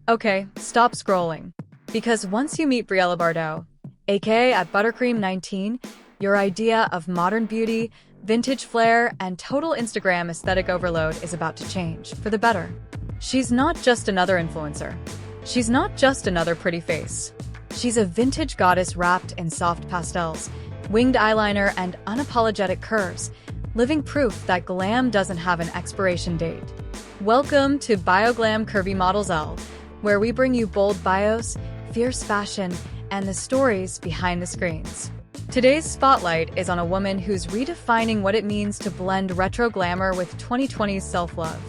Okay, stop scrolling. Because once you meet Briella Bardot, aka at Buttercream19, your idea of modern beauty, vintage flair, and total Instagram aesthetic overload is about to change, for the better. She's not just another influencer. She's not just another pretty face. She's a vintage goddess wrapped in soft pastels, winged eyeliner, and unapologetic curves, living proof that glam doesn't have an expiration date. Welcome to Bioglam Curvy Modelsl, where we bring you bold bios, fierce fashion, and the stories behind the screens. Today's spotlight is on a woman who's redefining what it means to blend retro glamour with 2020's self-love.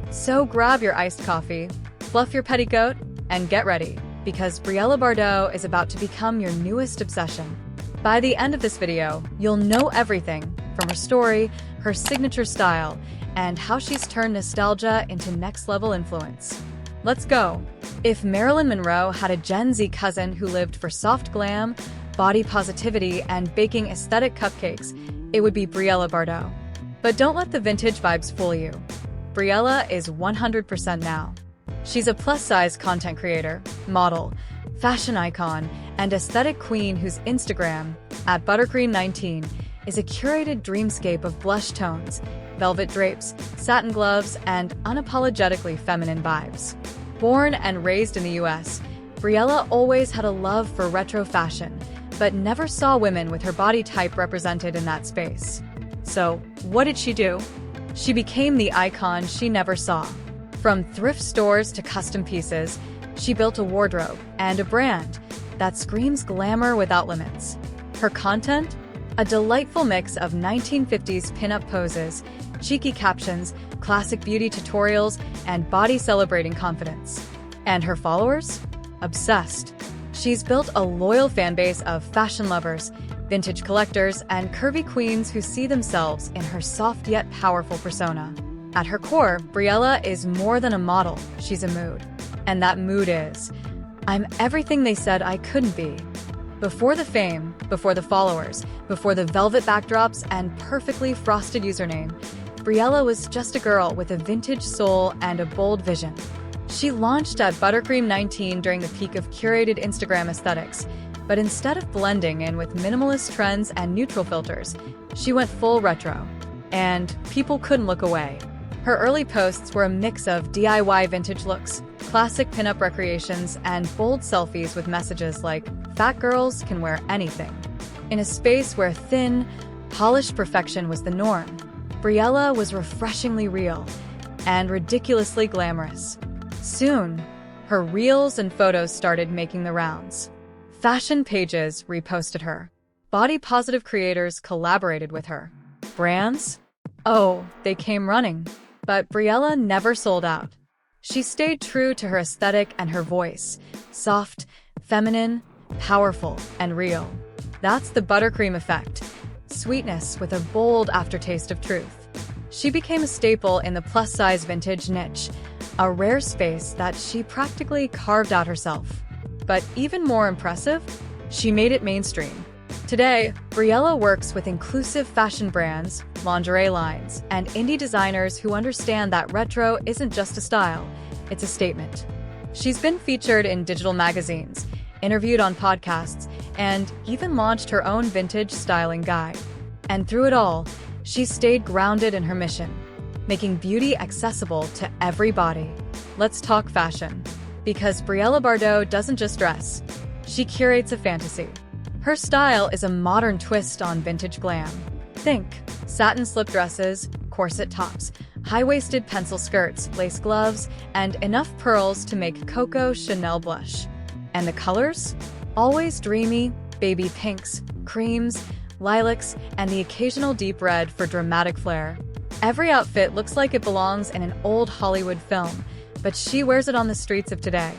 So grab your iced coffee, fluff your petticoat, and get ready, because Briella Bardot is about to become your newest obsession. By the end of this video, you'll know everything from her story, her signature style, and how she's turned nostalgia into next-level influence. Let's go! If Marilyn Monroe had a Gen Z cousin who lived for soft glam, body positivity, and baking aesthetic cupcakes, it would be Briella Bardot. But don't let the vintage vibes fool you. Briella is 100% now. She's a plus-size content creator, model, fashion icon, and aesthetic queen whose Instagram, at Buttercream19, is a curated dreamscape of blush tones, velvet drapes, satin gloves, and unapologetically feminine vibes. Born and raised in the US, Briella always had a love for retro fashion, but never saw women with her body type represented in that space. So, what did she do? She became the icon she never saw. From thrift stores to custom pieces, she built a wardrobe and a brand that screams glamour without limits. Her content? A delightful mix of 1950s pinup poses, cheeky captions, classic beauty tutorials, and body-celebrating confidence. And her followers? Obsessed. She's built a loyal fanbase of fashion lovers, vintage collectors, and curvy queens who see themselves in her soft yet powerful persona. At her core, Briella is more than a model, she's a mood. And that mood is, I'm everything they said I couldn't be. Before the fame, before the followers, before the velvet backdrops and perfectly frosted username, Briella was just a girl with a vintage soul and a bold vision. She launched at Buttercream19 during the peak of curated Instagram aesthetics, but instead of blending in with minimalist trends and neutral filters, she went full retro. And people couldn't look away. Her early posts were a mix of DIY vintage looks, classic pinup recreations, and bold selfies with messages like, "Fat girls can wear anything." In a space where thin, polished perfection was the norm, Briella was refreshingly real and ridiculously glamorous. Soon, her reels and photos started making the rounds. Fashion pages reposted her. Body-positive creators collaborated with her. Brands? Oh, they came running. But Briella never sold out. She stayed true to her aesthetic and her voice. Soft, feminine, powerful, and real. That's the buttercream effect. Sweetness with a bold aftertaste of truth. She became a staple in the plus-size vintage niche, a rare space that she practically carved out herself. But even more impressive, she made it mainstream. Today, Briella works with inclusive fashion brands, lingerie lines, and indie designers who understand that retro isn't just a style, it's a statement. She's been featured in digital magazines, interviewed on podcasts, and even launched her own vintage styling guide. And through it all, she's stayed grounded in her mission, making beauty accessible to every body. Let's talk fashion. Because Briella Bardot doesn't just dress, she curates a fantasy. Her style is a modern twist on vintage glam. Think satin slip dresses, corset tops, high-waisted pencil skirts, lace gloves, and enough pearls to make Coco Chanel blush. And the colors? Always dreamy, baby pinks, creams, lilacs, and the occasional deep red for dramatic flair. Every outfit looks like it belongs in an old Hollywood film, but she wears it on the streets of today.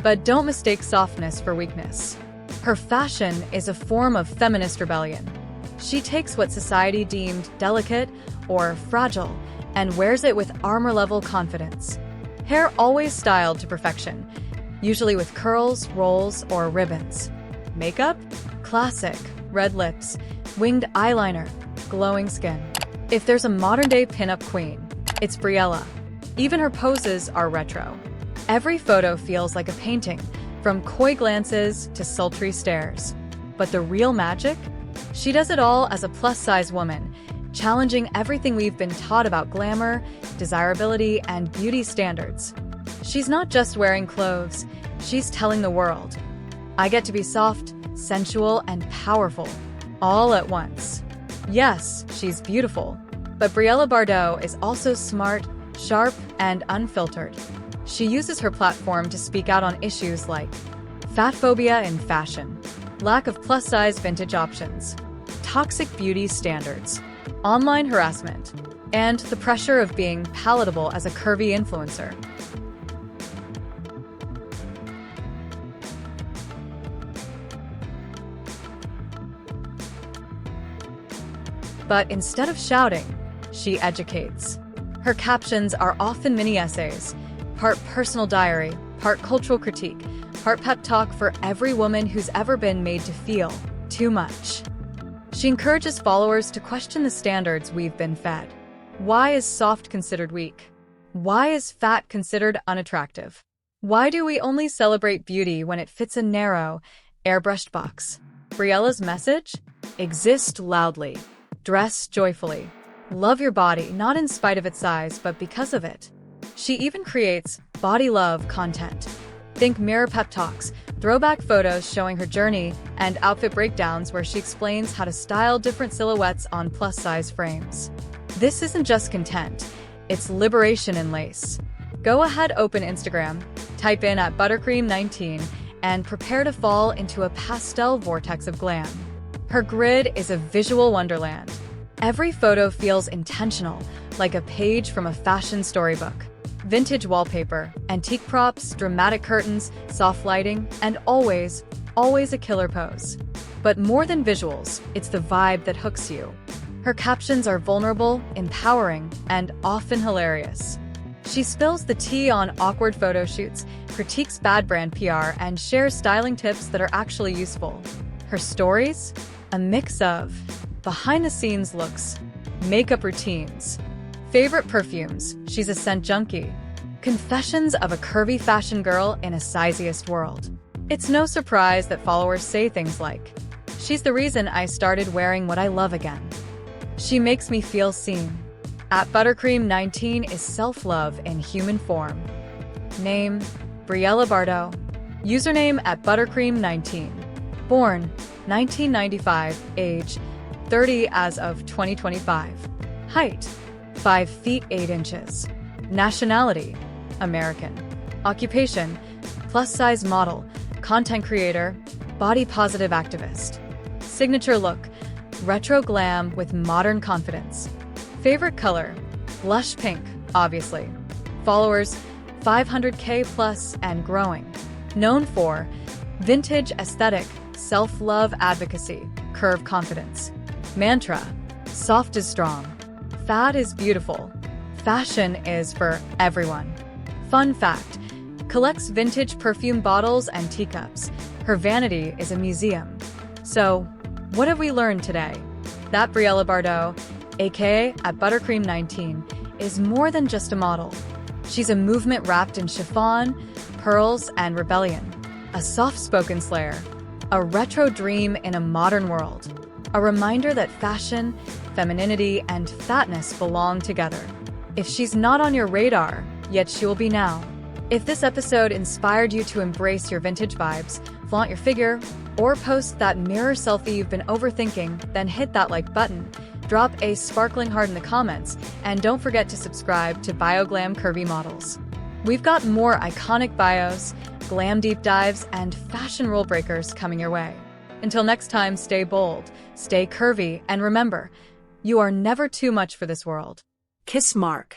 But don't mistake softness for weakness. Her fashion is a form of feminist rebellion. She takes what society deemed delicate or fragile and wears it with armor-level confidence. Hair always styled to perfection, usually with curls, rolls, or ribbons. Makeup? Classic. Red lips, winged eyeliner, glowing skin. If there's a modern-day pinup queen, it's Briella. Even her poses are retro. Every photo feels like a painting, from coy glances to sultry stares. But the real magic? She does it all as a plus-size woman, challenging everything we've been taught about glamour, desirability, and beauty standards. She's not just wearing clothes, she's telling the world, I get to be soft, sensual, and powerful, all at once. Yes, she's beautiful, but Briella Bardot is also smart, sharp, and unfiltered. She uses her platform to speak out on issues like fat phobia in fashion, lack of plus-size vintage options, toxic beauty standards, online harassment, and the pressure of being palatable as a curvy influencer. But instead of shouting, she educates. Her captions are often mini-essays, part personal diary, part cultural critique, part pep talk for every woman who's ever been made to feel too much. She encourages followers to question the standards we've been fed. Why is soft considered weak? Why is fat considered unattractive? Why do we only celebrate beauty when it fits a narrow, airbrushed box? Briella's message? Exist loudly. Dress joyfully. Love your body, not in spite of its size, but because of it. She even creates body love content. Think mirror pep talks, throwback photos showing her journey, and outfit breakdowns where she explains how to style different silhouettes on plus-size frames. This isn't just content, it's liberation in lace. Go ahead, open Instagram, type in at Buttercream19, and prepare to fall into a pastel vortex of glam. Her grid is a visual wonderland. Every photo feels intentional, like a page from a fashion storybook. Vintage wallpaper, antique props, dramatic curtains, soft lighting, and always a killer pose. But more than visuals, it's the vibe that hooks you. Her captions are vulnerable, empowering, and often hilarious. She spills the tea on awkward photo shoots, critiques bad brand PR, and shares styling tips that are actually useful. Her stories? A mix of behind-the-scenes looks, makeup routines, favorite perfumes, she's a scent junkie, confessions of a curvy fashion girl in a siziest world. It's no surprise that followers say things like, she's the reason I started wearing what I love again. She makes me feel seen. At Buttercream19 is self-love in human form. Name, Briella Bardot. Username at Buttercream19. Born, 1995, age, 30 as of 2025. Height, 5 feet 8 inches. Nationality, American. Occupation, plus-size model, content creator, body-positive activist. Signature look, retro glam with modern confidence. Favorite color, blush pink, obviously. Followers, 500K plus and growing. Known for vintage aesthetic, self-love advocacy, curve confidence. Mantra, soft is strong. Fat is beautiful. Fashion is for everyone. Fun fact, collects vintage perfume bottles and teacups. Her vanity is a museum. So, what have we learned today? That Briella Bardot, aka at Buttercream19, is more than just a model. She's a movement wrapped in chiffon, pearls, and rebellion. A soft-spoken slayer. A retro dream in a modern world. A reminder that fashion, femininity, and fatness belong together. If she's not on your radar, yet she will be now. If this episode inspired you to embrace your vintage vibes, flaunt your figure, or post that mirror selfie you've been overthinking, then hit that like button, drop a sparkling heart in the comments, and don't forget to subscribe to Bioglam Curvy Modelsl. We've got more iconic bios, glam deep dives, and fashion rule breakers coming your way. Until next time, stay bold, stay curvy, and remember, you are never too much for this world. Kiss Mark.